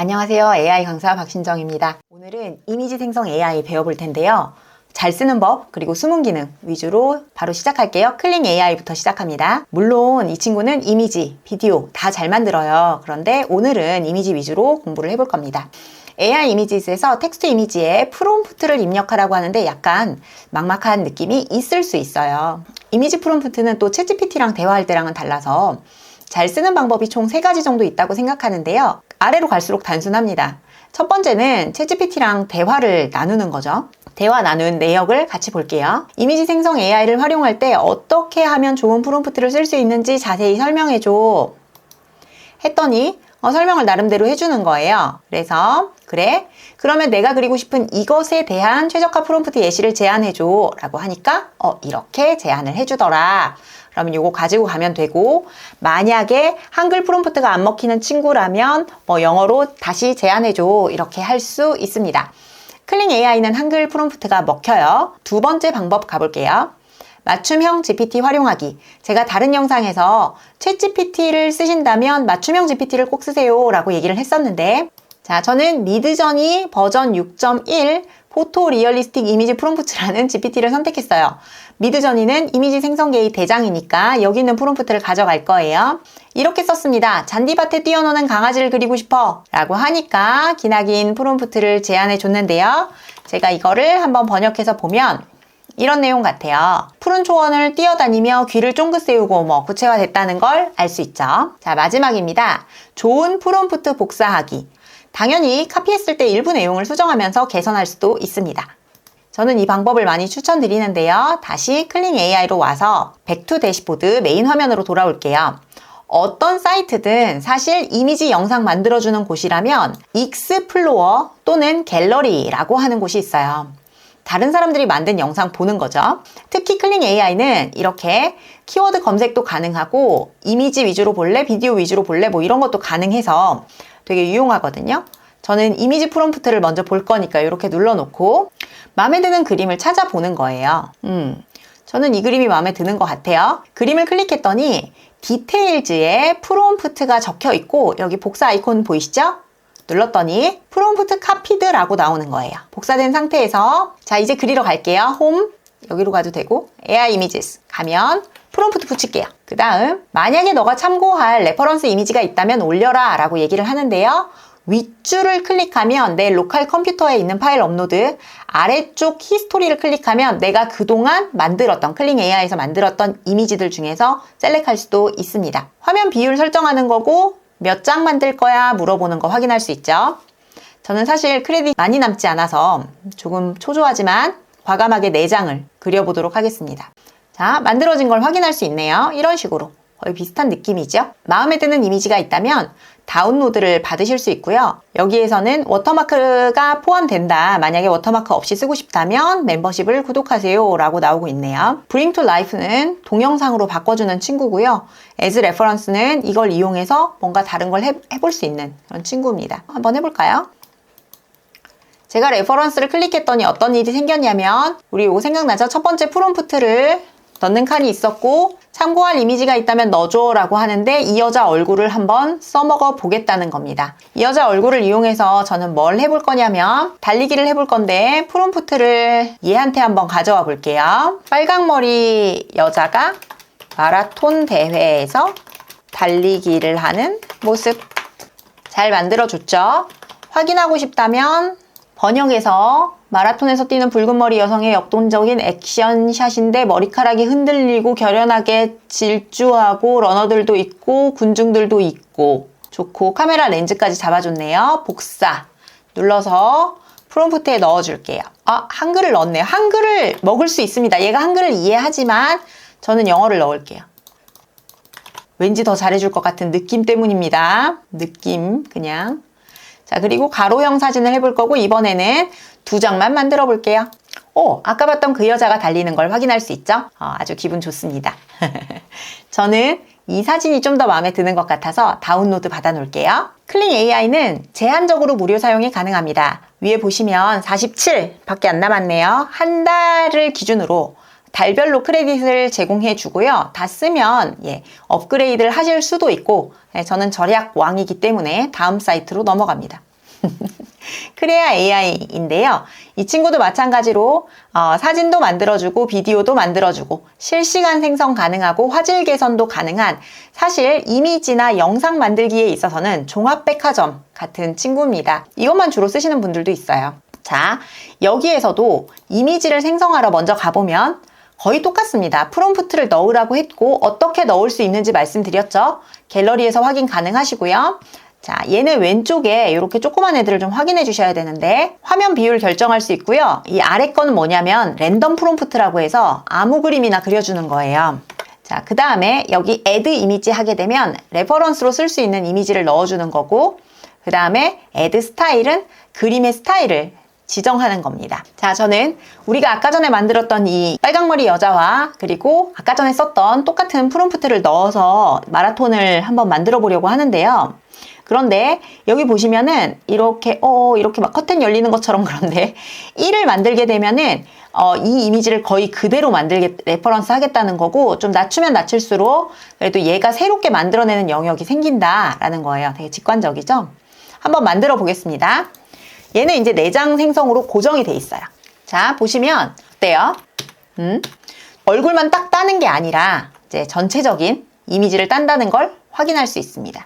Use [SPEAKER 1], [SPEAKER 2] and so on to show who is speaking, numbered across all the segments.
[SPEAKER 1] 안녕하세요. AI 강사 박신정입니다. 오늘은 이미지 생성 AI 배워볼 텐데요. 잘 쓰는 법, 그리고 숨은 기능 위주로 바로 시작할게요. 클링 AI부터 시작합니다. 물론 이 친구는 이미지, 비디오 다 잘 만들어요. 그런데 오늘은 이미지 위주로 공부를 해볼 겁니다. AI 이미지에서 텍스트 이미지에 프롬프트를 입력하라고 하는데 약간 막막한 느낌이 있을 수 있어요. 이미지 프롬프트는 또 챗GPT랑 대화할 때랑은 달라서 잘 쓰는 방법이 총 3가지 정도 있다고 생각하는데요. 아래로 갈수록 단순합니다. 첫 번째는 챗GPT랑 대화를 나누는 거죠. 대화 나눈 내역을 같이 볼게요. 이미지 생성 AI를 활용할 때 어떻게 하면 좋은 프롬프트를 쓸 수 있는지 자세히 설명해줘 했더니 설명을 나름대로 해주는 거예요. 그래서 그래? 그러면 내가 그리고 싶은 이것에 대한 최적화 프롬프트 예시를 제안해줘 라고 하니까 이렇게 제안을 해주더라. 그러면 이거 가지고 가면 되고, 만약에 한글 프롬프트가 안 먹히는 친구라면 영어로 다시 제안해줘 이렇게 할 수 있습니다. 클링 AI는 한글 프롬프트가 먹혀요. 두 번째 방법 가볼게요. 맞춤형 GPT 활용하기. 제가 다른 영상에서 챗 GPT를 쓰신다면 맞춤형 GPT를 꼭 쓰세요 라고 얘기를 했었는데, 자, 저는 미드저니 버전 6.1 포토 리얼리스틱 이미지 프롬프트라는 GPT를 선택했어요. 미드저니는 이미지 생성계의 대장이니까 여기 있는 프롬프트를 가져갈 거예요. 이렇게 썼습니다. 잔디밭에 뛰어노는 강아지를 그리고 싶어 라고 하니까 기나긴 프롬프트를 제안해 줬는데요. 제가 이거를 한번 번역해서 보면 이런 내용 같아요. 푸른 초원을 뛰어다니며 귀를 쫑긋 세우고 구체화됐다는 걸 알 수 있죠. 자, 마지막입니다. 좋은 프롬프트 복사하기. 당연히 카피했을 때 일부 내용을 수정하면서 개선할 수도 있습니다. 저는 이 방법을 많이 추천드리는데요. 다시 클링 AI로 와서 백투 대시보드 메인 화면으로 돌아올게요. 어떤 사이트든 사실 이미지 영상 만들어주는 곳이라면 익스플로어 또는 갤러리라고 하는 곳이 있어요. 다른 사람들이 만든 영상 보는 거죠. 특히 클링 AI는 이렇게 키워드 검색도 가능하고 이미지 위주로 볼래, 비디오 위주로 볼래 이런 것도 가능해서 되게 유용하거든요. 저는 이미지 프롬프트를 먼저 볼 거니까 이렇게 눌러놓고 마음에 드는 그림을 찾아보는 거예요. 저는 이 그림이 마음에 드는 것 같아요. 그림을 클릭했더니 디테일즈에 프롬프트가 적혀 있고 여기 복사 아이콘 보이시죠? 눌렀더니 프롬프트 카피드라고 나오는 거예요. 복사된 상태에서 자, 이제 그리러 갈게요. 홈 여기로 가도 되고 AI 이미지스 가면 프롬프트 붙일게요. 그 다음 만약에 너가 참고할 레퍼런스 이미지가 있다면 올려라 라고 얘기를 하는데요. 윗줄을 클릭하면 내 로컬 컴퓨터에 있는 파일 업로드, 아래쪽 히스토리를 클릭하면 내가 그동안 만들었던 클링 AI에서 만들었던 이미지들 중에서 셀렉할 수도 있습니다. 화면 비율 설정하는 거고 몇 장 만들 거야 물어보는 거 확인할 수 있죠. 저는 사실 크레딧 많이 남지 않아서 조금 초조하지만 과감하게 4장을 그려보도록 하겠습니다. 자, 만들어진 걸 확인할 수 있네요. 이런 식으로 거의 비슷한 느낌이죠. 마음에 드는 이미지가 있다면 다운로드를 받으실 수 있고요. 여기에서는 워터마크가 포함된다. 만약에 워터마크 없이 쓰고 싶다면 멤버십을 구독하세요 라고 나오고 있네요. Bring to Life는 동영상으로 바꿔주는 친구고요. As Reference는 이걸 이용해서 뭔가 다른 걸 해볼 수 있는 그런 친구입니다. 한번 해볼까요? 제가 레퍼런스를 클릭했더니 어떤 일이 생겼냐면 우리 이거 생각나죠? 첫 번째 프롬프트를 넣는 칸이 있었고 참고할 이미지가 있다면 넣어줘 라고 하는데 이 여자 얼굴을 한번 써먹어 보겠다는 겁니다. 이 여자 얼굴을 이용해서 저는 뭘 해볼 거냐면 달리기를 해볼 건데 프롬프트를 얘한테 한번 가져와 볼게요. 빨강머리 여자가 마라톤 대회에서 달리기를 하는 모습 잘 만들어줬죠. 확인하고 싶다면 번역에서 마라톤에서 뛰는 붉은 머리 여성의 역동적인 액션샷인데 머리카락이 흔들리고 결연하게 질주하고 러너들도 있고 군중들도 있고 좋고 카메라 렌즈까지 잡아줬네요. 복사 눌러서 프롬프트에 넣어줄게요. 한글을 넣었네요. 한글을 먹을 수 있습니다. 얘가 한글을 이해하지만 저는 영어를 넣을게요. 왠지 더 잘해줄 것 같은 느낌 때문입니다. 느낌 그냥. 자, 그리고 가로형 사진을 해볼 거고 이번에는 2장만 만들어 볼게요. 아까 봤던 그 여자가 달리는 걸 확인할 수 있죠? 아주 기분 좋습니다. 저는 이 사진이 좀 더 마음에 드는 것 같아서 다운로드 받아 놓을게요. 클링 AI는 제한적으로 무료 사용이 가능합니다. 위에 보시면 47 밖에 안 남았네요. 한 달을 기준으로 달별로 크레딧을 제공해 주고요. 다 쓰면 업그레이드를 하실 수도 있고 저는 절약 왕이기 때문에 다음 사이트로 넘어갑니다. 크레아 AI인데요. 이 친구도 마찬가지로 사진도 만들어주고 비디오도 만들어주고 실시간 생성 가능하고 화질 개선도 가능한 사실 이미지나 영상 만들기에 있어서는 종합백화점 같은 친구입니다. 이것만 주로 쓰시는 분들도 있어요. 자, 여기에서도 이미지를 생성하러 먼저 가보면 거의 똑같습니다. 프롬프트를 넣으라고 했고 어떻게 넣을 수 있는지 말씀드렸죠. 갤러리에서 확인 가능하시고요. 자, 얘는 왼쪽에 이렇게 조그만 애들을 좀 확인해 주셔야 되는데 화면 비율 결정할 수 있고요. 이 아래 거는 뭐냐면 랜덤 프롬프트라고 해서 아무 그림이나 그려주는 거예요. 자, 그 다음에 여기 add 이미지 하게 되면 레퍼런스로 쓸 수 있는 이미지를 넣어주는 거고 그 다음에 add 스타일은 그림의 스타일을 지정하는 겁니다. 자, 저는 우리가 아까 전에 만들었던 이 빨강머리 여자와 그리고 아까 전에 썼던 똑같은 프롬프트를 넣어서 마라톤을 한번 만들어 보려고 하는데요. 그런데 여기 보시면은 이렇게 막 커튼 열리는 것처럼 그런데 1을 만들게 되면은 이 이미지를 거의 그대로 레퍼런스 하겠다는 거고 좀 낮추면 낮출수록 그래도 얘가 새롭게 만들어내는 영역이 생긴다라는 거예요. 되게 직관적이죠? 한번 만들어 보겠습니다. 얘는 이제 내장 생성으로 고정이 돼 있어요. 자, 보시면 어때요? 얼굴만 딱 따는 게 아니라 이제 전체적인 이미지를 딴다는 걸 확인할 수 있습니다.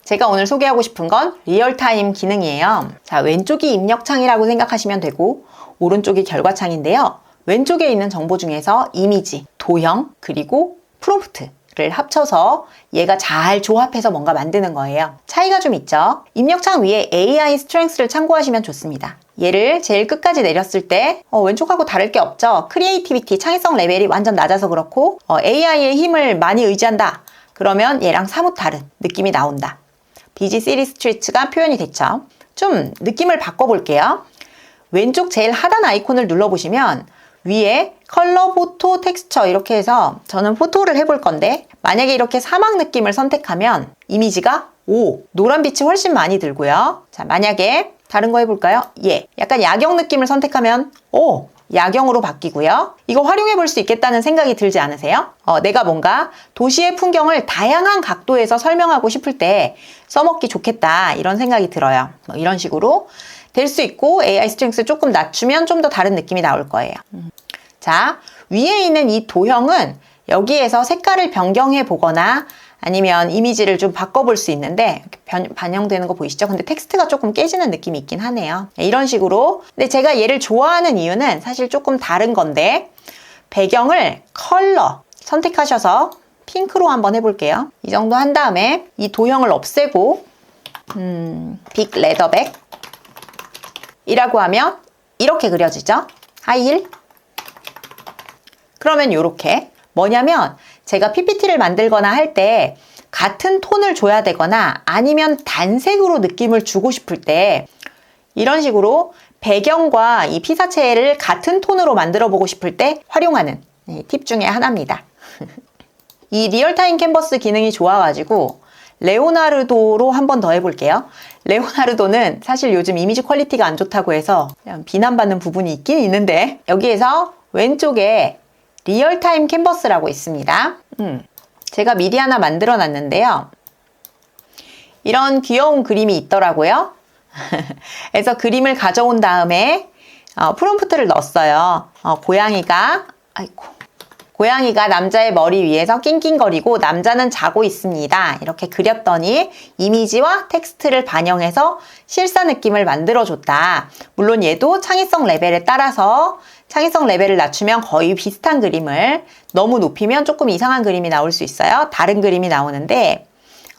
[SPEAKER 1] 제가 오늘 소개하고 싶은 건 리얼타임 기능이에요. 자, 왼쪽이 입력창이라고 생각하시면 되고 오른쪽이 결과창인데요. 왼쪽에 있는 정보 중에서 이미지, 도형, 그리고 프롬프트를 합쳐서 얘가 잘 조합해서 뭔가 만드는 거예요. 차이가 좀 있죠? 입력창 위에 AI 스트렝스를 참고하시면 좋습니다. 얘를 제일 끝까지 내렸을 때 왼쪽하고 다를 게 없죠? 크리에이티비티, 창의성 레벨이 완전 낮아서 그렇고 AI의 힘을 많이 의지한다. 그러면 얘랑 사뭇 다른 느낌이 나온다. 비지 시리스 트리츠가 표현이 됐죠. 좀 느낌을 바꿔볼게요. 왼쪽 제일 하단 아이콘을 눌러보시면 위에 컬러, 포토, 텍스처 이렇게 해서 저는 포토를 해볼 건데 만약에 이렇게 사막 느낌을 선택하면 이미지가 노란빛이 훨씬 많이 들고요. 자, 만약에 다른 거 해볼까요? 약간 야경 느낌을 선택하면 야경으로 바뀌고요. 이거 활용해 볼 수 있겠다는 생각이 들지 않으세요? 내가 뭔가 도시의 풍경을 다양한 각도에서 설명하고 싶을 때 써먹기 좋겠다 이런 생각이 들어요. 이런 식으로 될 수 있고 AI 스트렝스 조금 낮추면 좀 더 다른 느낌이 나올 거예요. 자, 위에 있는 이 도형은 여기에서 색깔을 변경해 보거나 아니면 이미지를 좀 바꿔볼 수 있는데 반영되는 거 보이시죠? 근데 텍스트가 조금 깨지는 느낌이 있긴 하네요. 이런 식으로. 근데 제가 얘를 좋아하는 이유는 사실 조금 다른 건데 배경을 컬러 선택하셔서 핑크로 한번 해볼게요. 이 정도 한 다음에 이 도형을 없애고 빅 레더백 이라고 하면 이렇게 그려지죠? 하이힐. 그러면 이렇게 뭐냐면 제가 PPT를 만들거나 할 때 같은 톤을 줘야 되거나 아니면 단색으로 느낌을 주고 싶을 때 이런 식으로 배경과 이 피사체를 같은 톤으로 만들어 보고 싶을 때 활용하는 팁 중에 하나입니다. 이 리얼타임 캔버스 기능이 좋아가지고 레오나르도로 한 번 더 해볼게요. 레오나르도는 사실 요즘 이미지 퀄리티가 안 좋다고 해서 비난받는 부분이 있긴 있는데 여기에서 왼쪽에 리얼타임 캔버스라고 있습니다. 제가 미리 하나 만들어 놨는데요. 이런 귀여운 그림이 있더라고요. 그래서 그림을 가져온 다음에 프롬프트를 넣었어요. 고양이가 남자의 머리 위에서 낑낑거리고 남자는 자고 있습니다. 이렇게 그렸더니 이미지와 텍스트를 반영해서 실사 느낌을 만들어줬다. 물론 얘도 창의성 레벨에 따라서 창의성 레벨을 낮추면 거의 비슷한 그림을 너무 높이면 조금 이상한 그림이 나올 수 있어요. 다른 그림이 나오는데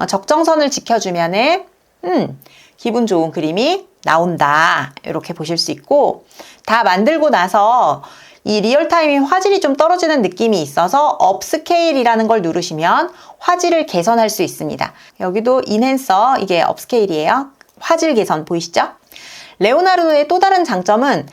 [SPEAKER 1] 적정선을 지켜주면은 기분 좋은 그림이 나온다. 이렇게 보실 수 있고 다 만들고 나서 이 리얼타임이 화질이 좀 떨어지는 느낌이 있어서 업스케일이라는 걸 누르시면 화질을 개선할 수 있습니다. 여기도 인핸서 이게 업스케일이에요. 화질 개선 보이시죠? 레오나르도의 또 다른 장점은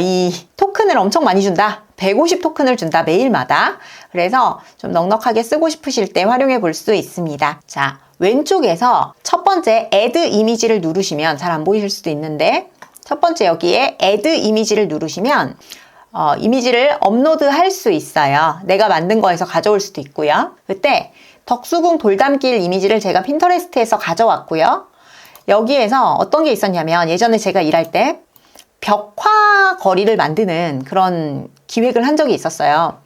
[SPEAKER 1] 이 토큰을 엄청 많이 준다. 150 토큰을 준다. 매일마다. 그래서 좀 넉넉하게 쓰고 싶으실 때 활용해 볼 수 있습니다. 자, 왼쪽에서 첫 번째 add 이미지를 누르시면 잘 안 보이실 수도 있는데 첫 번째 여기에 add 이미지를 누르시면 이미지를 업로드 할 수 있어요. 내가 만든 거에서 가져올 수도 있고요. 그때 덕수궁 돌담길 이미지를 제가 핀터레스트에서 가져왔고요. 여기에서 어떤 게 있었냐면 예전에 제가 일할 때 벽화 거리를 만드는 그런 기획을 한 적이 있었어요.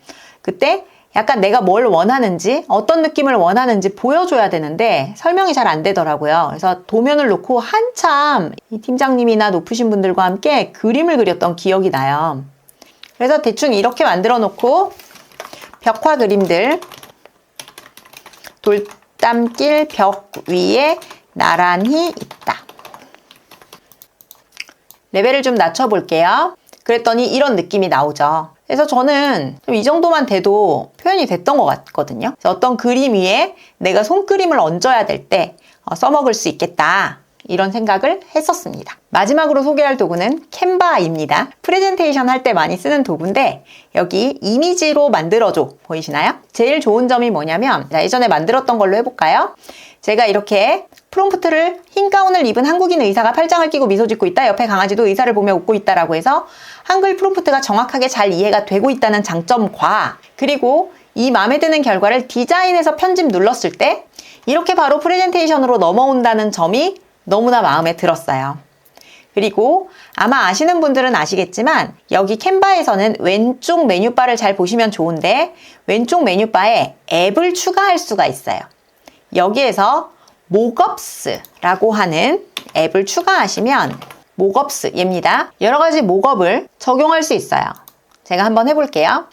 [SPEAKER 1] 그때 약간 내가 뭘 원하는지, 어떤 느낌을 원하는지 보여줘야 되는데 설명이 잘 안 되더라고요. 그래서 도면을 놓고 한참 이 팀장님이나 높으신 분들과 함께 그림을 그렸던 기억이 나요. 그래서 대충 이렇게 만들어 놓고 벽화 그림들 돌담길 벽 위에 나란히 있다. 레벨을 좀 낮춰볼게요. 그랬더니 이런 느낌이 나오죠. 그래서 저는 이 정도만 돼도 표현이 됐던 것 같거든요. 그래서 어떤 그림 위에 내가 손그림을 얹어야 될 때 써먹을 수 있겠다. 이런 생각을 했었습니다. 마지막으로 소개할 도구는 캔바입니다. 프레젠테이션 할 때 많이 쓰는 도구인데 여기 이미지로 만들어줘 보이시나요? 제일 좋은 점이 뭐냐면 예전에 만들었던 걸로 해볼까요? 제가 이렇게 프롬프트를 흰 가운을 입은 한국인 의사가 팔짱을 끼고 미소 짓고 있다. 옆에 강아지도 의사를 보며 웃고 있다라고 해서 한글 프롬프트가 정확하게 잘 이해가 되고 있다는 장점과 그리고 이 마음에 드는 결과를 디자인해서 편집 눌렀을 때 이렇게 바로 프레젠테이션으로 넘어온다는 점이 너무나 마음에 들었어요. 그리고 아마 아시는 분들은 아시겠지만 여기 캔바에서는 왼쪽 메뉴바를 잘 보시면 좋은데 왼쪽 메뉴바에 앱을 추가할 수가 있어요. 여기에서 목업스라고 하는 앱을 추가하시면 목업스 얘입니다. 여러 가지 목업을 적용할 수 있어요. 제가 한번 해볼게요.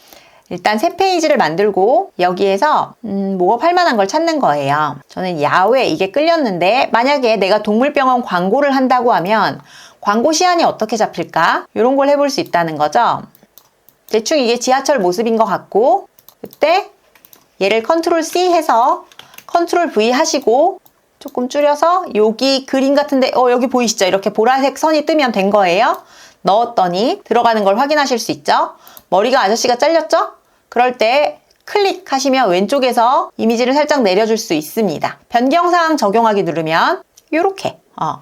[SPEAKER 1] 일단 새 페이지를 만들고 여기에서 목업할 만한 걸 찾는 거예요. 저는 야외 이게 끌렸는데 만약에 내가 동물병원 광고를 한다고 하면 광고 시안이 어떻게 잡힐까? 이런 걸 해볼 수 있다는 거죠. 대충 이게 지하철 모습인 것 같고 그때 얘를 컨트롤 C 해서 컨트롤 V 하시고 조금 줄여서 여기 그림 같은데 여기 보이시죠? 이렇게 보라색 선이 뜨면 된 거예요. 넣었더니 들어가는 걸 확인하실 수 있죠? 머리가 아저씨가 잘렸죠? 그럴 때 클릭하시면 왼쪽에서 이미지를 살짝 내려줄 수 있습니다. 변경사항 적용하기 누르면 이렇게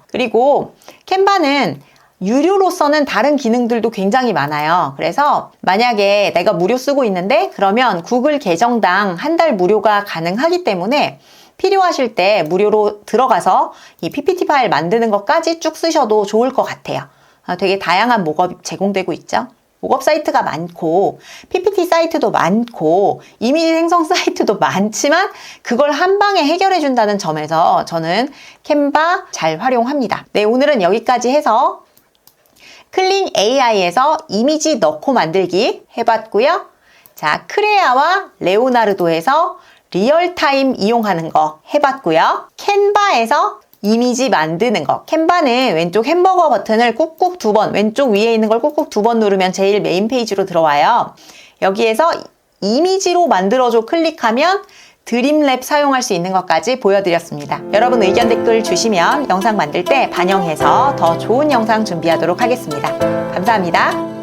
[SPEAKER 1] 그리고 캔바는 유료로서는 다른 기능들도 굉장히 많아요. 그래서 만약에 내가 무료 쓰고 있는데 그러면 구글 계정당 한 달 무료가 가능하기 때문에 필요하실 때 무료로 들어가서 이 PPT 파일 만드는 것까지 쭉 쓰셔도 좋을 것 같아요. 되게 다양한 목업이 제공되고 있죠. 목업 사이트가 많고 PPT 사이트도 많고 이미지 생성 사이트도 많지만 그걸 한 방에 해결해 준다는 점에서 저는 캔바 잘 활용합니다. 네, 오늘은 여기까지 해서 클링 AI에서 이미지 넣고 만들기 해봤고요. 자, 크레아와 레오나르도에서 리얼타임 이용하는 거 해봤고요. 캔바에서 이미지 만드는 거. 캔바는 왼쪽 햄버거 버튼을 꾹꾹 2번, 왼쪽 위에 있는 걸 꾹꾹 2번 누르면 제일 메인 페이지로 들어와요. 여기에서 이미지로 만들어줘 클릭하면 드림랩 사용할 수 있는 것까지 보여드렸습니다. 여러분 의견 댓글 주시면 영상 만들 때 반영해서 더 좋은 영상 준비하도록 하겠습니다. 감사합니다.